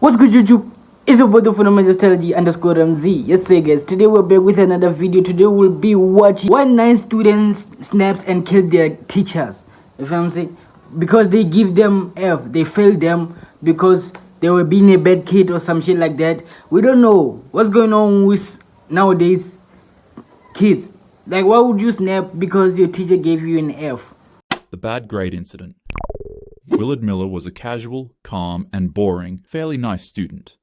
What's good, YouTube? It's your boy the pronominal tylerG underscore MZ. Yes sir guys, today we're back with another video. Today we'll be watching why 9 students snaps and killed their teachers. You feel what I'm saying? Because they give them F, they failed them because they were being a bad kid or some shit like that. We don't know what's going on with nowadays kids. Like, why would you snap because your teacher gave you an F? The bad grade incident. Willard Miller was a casual, calm, and boring, fairly nice student.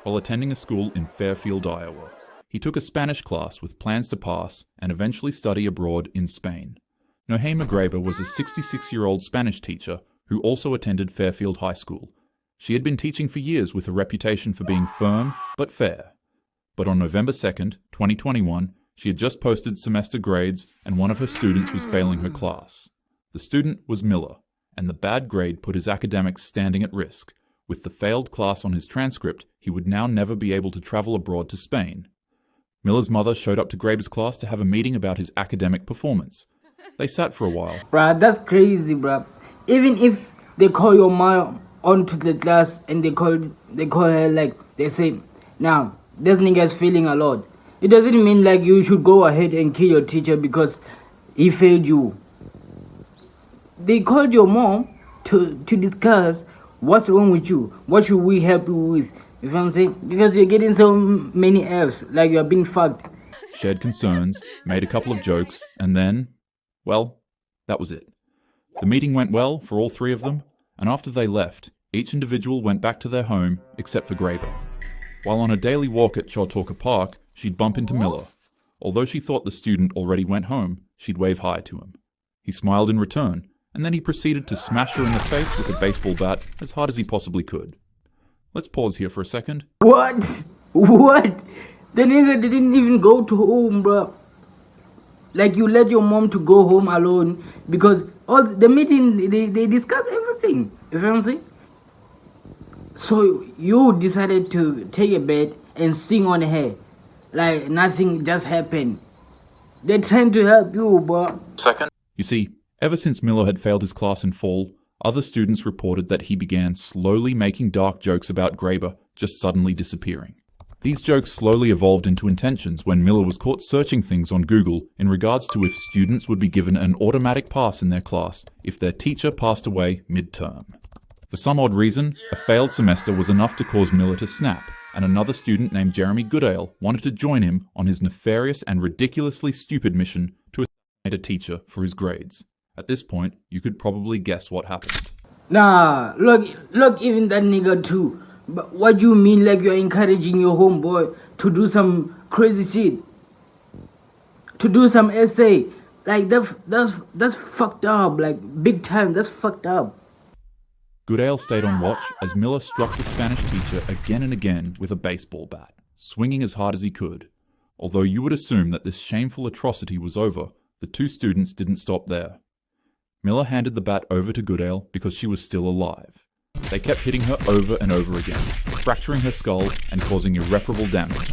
While attending a school in Fairfield, Iowa, he took a Spanish class with plans to pass and eventually study abroad in Spain. Nohema Graber was a 66-year-old Spanish teacher who also attended Fairfield High School. She had been teaching for years with a reputation for being firm but fair. But on November 2nd, 2021, she had just posted semester grades and one of her students was failing her class. The student was Miller, and the bad grade put his academics standing at risk. With the failed class on his transcript, he would now never be able to travel abroad to Spain. Miller's mother showed up to Graber's class to have a meeting about his academic performance. They sat for a while. Bruh, that's crazy, bruh. Even if they call your mom onto the class and they call her, like, they say, now, this nigga is failing a lot. It doesn't mean like you should go ahead and kill your teacher because he failed you. They called your mom to discuss what's wrong with you. What should we help you with? You know what I'm saying? Because you're getting so many F's, like you're being fucked. Shared concerns, made a couple of jokes, and then, well, that was it. The meeting went well for all three of them, and after they left, each individual went back to their home except for Graber. While on a daily walk at Chautauqua Park, she'd bump into Miller. Although she thought the student already went home, she'd wave hi to him. He smiled in return, and then he proceeded to smash her in the face with a baseball bat as hard as he possibly could. Let's pause here for a second. What? What? The nigga didn't even go to home, bro. Like, you let your mom to go home alone because all the meeting, they discuss everything. You feel what I'm saying? So you decided to take a bed and sing on her. Like nothing just happened. They're trying to help you, bro. Second. You see, ever since Miller had failed his class in fall, other students reported that he began slowly making dark jokes about Graber just suddenly disappearing. These jokes slowly evolved into intentions when Miller was caught searching things on Google in regards to if students would be given an automatic pass in their class if their teacher passed away mid-term. For some odd reason, a failed semester was enough to cause Miller to snap, and another student named Jeremy Goodale wanted to join him on his nefarious and ridiculously stupid mission to assassinate a teacher for his grades. At this point, you could probably guess what happened. Nah, look, even that nigga too. But what do you mean like you're encouraging your homeboy to do some crazy shit? To do some essay? Like, that's fucked up, like, big time, that's fucked up. Goodale stayed on watch as Miller struck the Spanish teacher again and again with a baseball bat, swinging as hard as he could. Although you would assume that this shameful atrocity was over, the two students didn't stop there. Miller handed the bat over to Goodale because she was still alive. They kept hitting her over and over again, fracturing her skull and causing irreparable damage.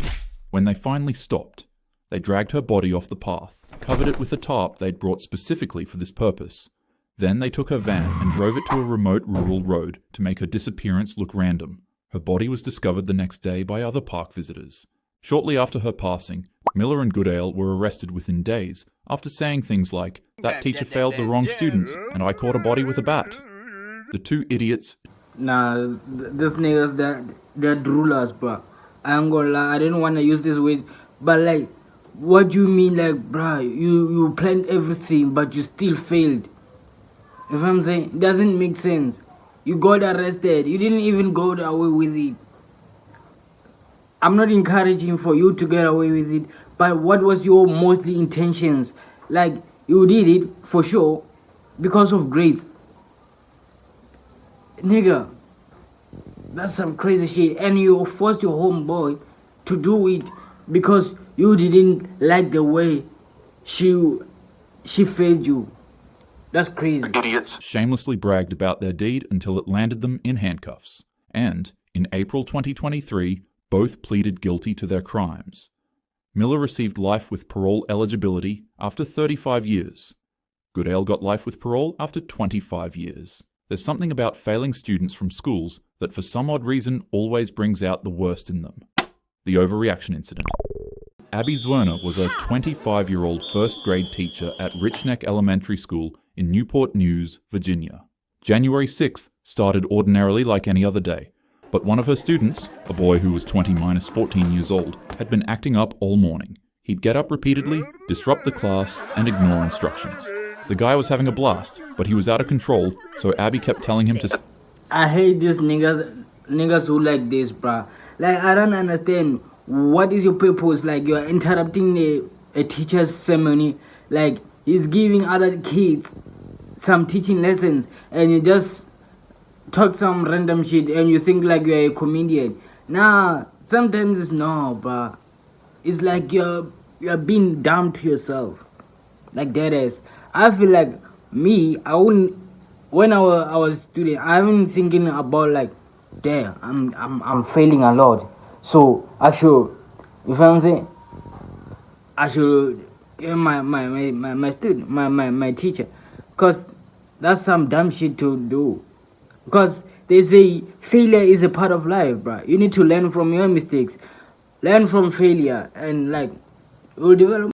When they finally stopped, they dragged her body off the path, covered it with a tarp they'd brought specifically for this purpose. Then they took her van and drove it to a remote rural road to make her disappearance look random. Her body was discovered the next day by other park visitors. Shortly after her passing, Miller and Goodale were arrested within days after saying things like, "That teacher failed the wrong students, and I caught a body with a bat." The two idiots... Nah, this niggas, they're droolas, bro. I ain't gonna lie, I didn't want to use this word, but like, what do you mean, like, bruh, you planned everything, but you still failed? You know what I'm saying? It doesn't make sense. You got arrested. You didn't even go away with it. I'm not encouraging for you to get away with it, but what was your mostly intentions? Like, you did it for sure because of grades. Nigga, that's some crazy shit. And you forced your homeboy to do it because you didn't like the way she failed you. That's crazy. The idiots shamelessly bragged about their deed until it landed them in handcuffs. And, in April 2023, both pleaded guilty to their crimes. Miller received life with parole eligibility after 35 years. Goodale got life with parole after 25 years. There's something about failing students from schools that for some odd reason always brings out the worst in them. The overreaction incident. Abby Zwerner was a 25-year-old first-grade teacher at Rich Neck Elementary School in Newport News, Virginia. January 6th started ordinarily like any other day, but one of her students, a boy who was 20 minus 14 years old, had been acting up all morning. He'd get up repeatedly, disrupt the class, and ignore instructions. The guy was having a blast, but he was out of control, so Abby kept telling him to... I hate these niggas who like this, bruh. Like, I don't understand. What is your purpose? Like, you're interrupting a teacher's ceremony. Like, he's giving other kids some teaching lessons, and you just talk some random shit, and you think like you're a comedian. Nah, sometimes it's no, bruh. It's like you're being dumb to yourself. Like that is. I feel like me, I wouldn't. When I was student, I've been thinking about like, damn, I'm failing a lot. So I should, you feel what I'm saying? I should give my student, my teacher, cause that's some dumb shit to do. Cause they say failure is a part of life, bro. You need to learn from your mistakes, learn from failure, and like, you'll develop.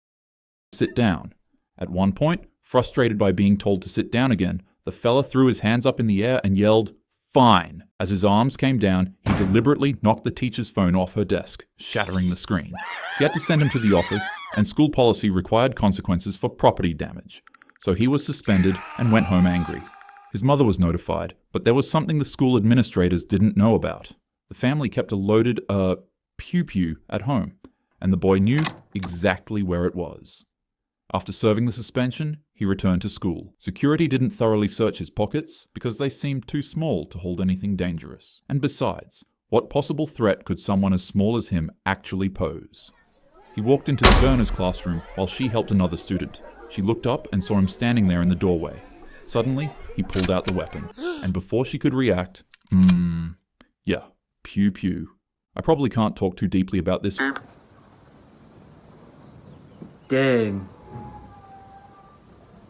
Sit down. At one point, frustrated by being told to sit down again, the fella threw his hands up in the air and yelled, "Fine." As his arms came down, he deliberately knocked the teacher's phone off her desk, shattering the screen. She had to send him to the office, and school policy required consequences for property damage. So he was suspended and went home angry. His mother was notified, but there was something the school administrators didn't know about. The family kept a loaded, pew-pew at home, and the boy knew exactly where it was. After serving the suspension, he returned to school. Security didn't thoroughly search his pockets because they seemed too small to hold anything dangerous. And besides, what possible threat could someone as small as him actually pose? He walked into Zwerner's classroom while she helped another student. She looked up and saw him standing there in the doorway. Suddenly, he pulled out the weapon, and before she could react, yeah, pew pew. I probably can't talk too deeply about this. Damn.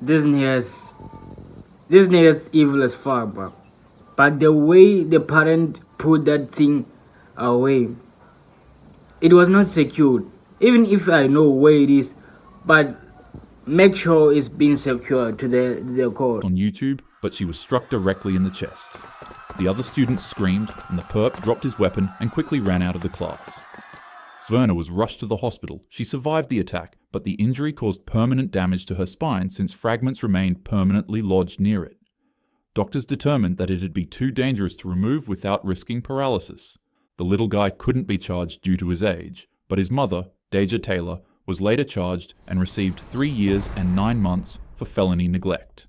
This nigga's evil as fuck, bro. But the way the parent put that thing away, it was not secured. Even if I know where it is, but make sure it's been secured to the cord. On YouTube, but she was struck directly in the chest. The other students screamed, and the perp dropped his weapon and quickly ran out of the class. Zwerner was rushed to the hospital. She survived the attack, but the injury caused permanent damage to her spine since fragments remained permanently lodged near it. Doctors determined that it'd be too dangerous to remove without risking paralysis. The little guy couldn't be charged due to his age, but his mother, Deja Taylor, was later charged and received 3 years and 9 months for felony neglect.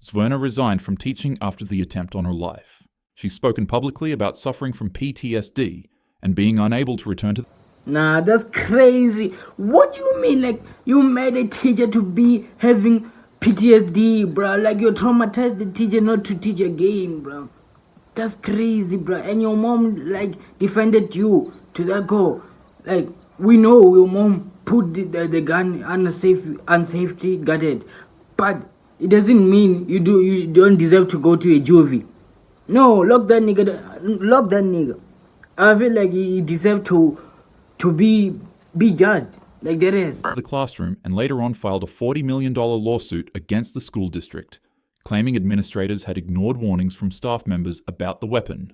Zwerner resigned from teaching after the attempt on her life. She's spoken publicly about suffering from PTSD and being unable to return to... Nah, that's crazy. What do you mean? Like, you made a teacher to be having PTSD, bro? Like, you traumatized the teacher not to teach again, bro. That's crazy, bro. And your mom, like, defended you to that goal. Like, we know your mom put the gun unsafety guarded, but it doesn't mean you don't deserve to go to a juvie. No, lock that nigga. I feel like he deserved to be judged like that is. The classroom and later on filed a $40 million lawsuit against the school district, claiming administrators had ignored warnings from staff members about the weapon.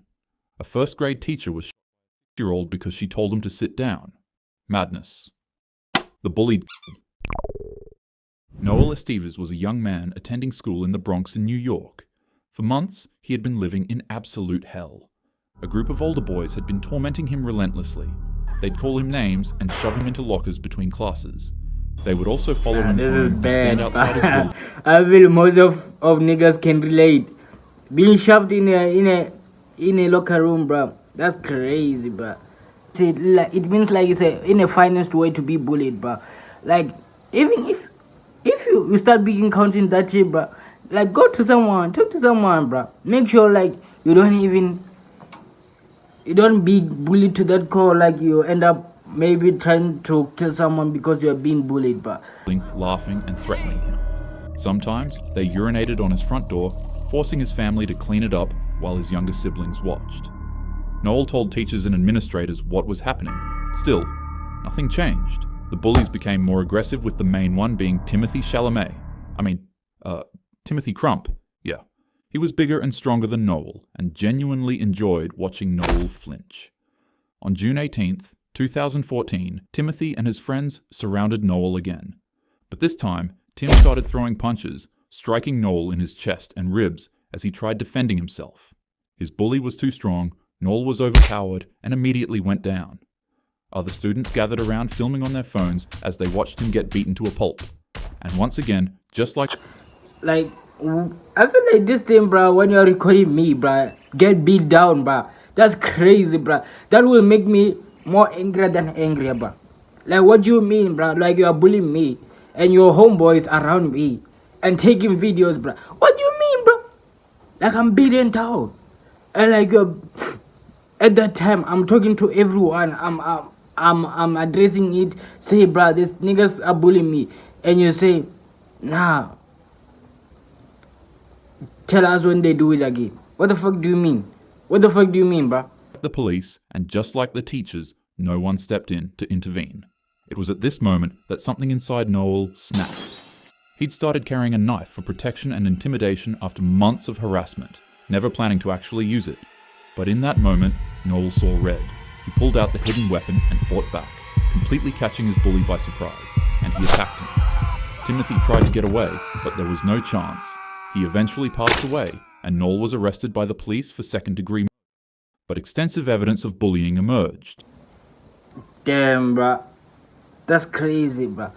A first grade teacher was shot by a 6-year-old because she told him to sit down. Madness. The bullied. Noel Estevez was a young man attending school in the Bronx in New York. For months, he had been living in absolute hell. A group of older boys had been tormenting him relentlessly. They'd call him names and shove him into lockers between classes. They would also follow him home and stand outside his building. I feel most of niggas can relate. Being shoved in a locker room, bro. That's crazy, bro. It means like it's a finest way to be bullied, bro. Like, even if you start being counting that shit, bro, like, go to someone, talk to someone, bro. Make sure like you don't be bullied to that core, like you end up maybe trying to kill someone because you're being bullied, bro. Laughing and threatening him. Sometimes they urinated on his front door, forcing his family to clean it up while his younger siblings watched. Noel told teachers and administrators what was happening. Still, nothing changed. The bullies became more aggressive, with the main one being Timothy Timothy Crump. Yeah. He was bigger and stronger than Noel, and genuinely enjoyed watching Noel flinch. On June 18th, 2014, Timothy and his friends surrounded Noel again. But this time, Tim started throwing punches, striking Noel in his chest and ribs as he tried defending himself. His bully was too strong, Noel was overpowered, and immediately went down. Other students gathered around, filming on their phones as they watched him get beaten to a pulp. And once again, just like... I feel like this thing, bro, when you're recording me, bro, get beat down, bro. That's crazy, bro. That will make me more angry than angry, bro. Like, what do you mean, bro? Like, you are bullying me and your homeboys around me and taking videos, bro. What do you mean, bro? Like, I'm beaten down. And like, at that time, I'm talking to everyone. I'm addressing it. Say, bro, these niggas are bullying me. And you say, nah. Tell us when they do it again. What the fuck do you mean? What the fuck do you mean, bro? The police, and just like the teachers, no one stepped in to intervene. It was at this moment that something inside Noel snapped. He'd started carrying a knife for protection and intimidation after months of harassment, never planning to actually use it. But in that moment, Noel saw red. He pulled out the hidden weapon and fought back, completely catching his bully by surprise, and he attacked him. Timothy tried to get away, but there was no chance. He eventually passed away, and Noel was arrested by the police for second-degree murder. But extensive evidence of bullying emerged. Damn, bro. That's crazy, bro.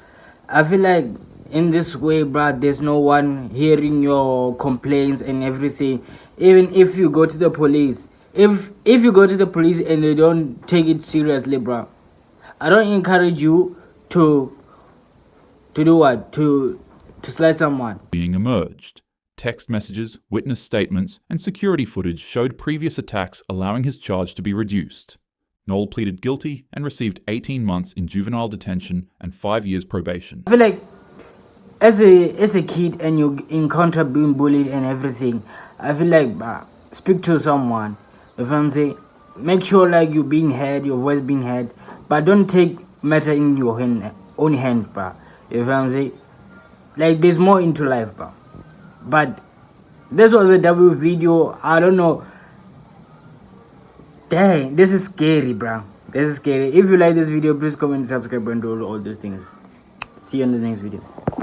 I feel like in this way, bro, there's no one hearing your complaints and everything. Even if you go to the police, if you go to the police and they don't take it seriously, bro, I don't encourage you to do what? To slide someone. Bullying emerged. Text messages, witness statements, and security footage showed previous attacks, allowing his charge to be reduced. Noel pleaded guilty and received 18 months in juvenile detention and 5 years probation. I feel like as a kid and you encounter being bullied and everything, I feel like speak to someone. If I'm saying, make sure like you being heard, your voice being heard, but don't take matter in your own hand, bro. If I'm saying, like, there's more into life, bro. But this was a double video. I don't know. Dang, this is scary, bro. This is scary. If you like this video, please comment, subscribe, and do all those things. See you in the next video.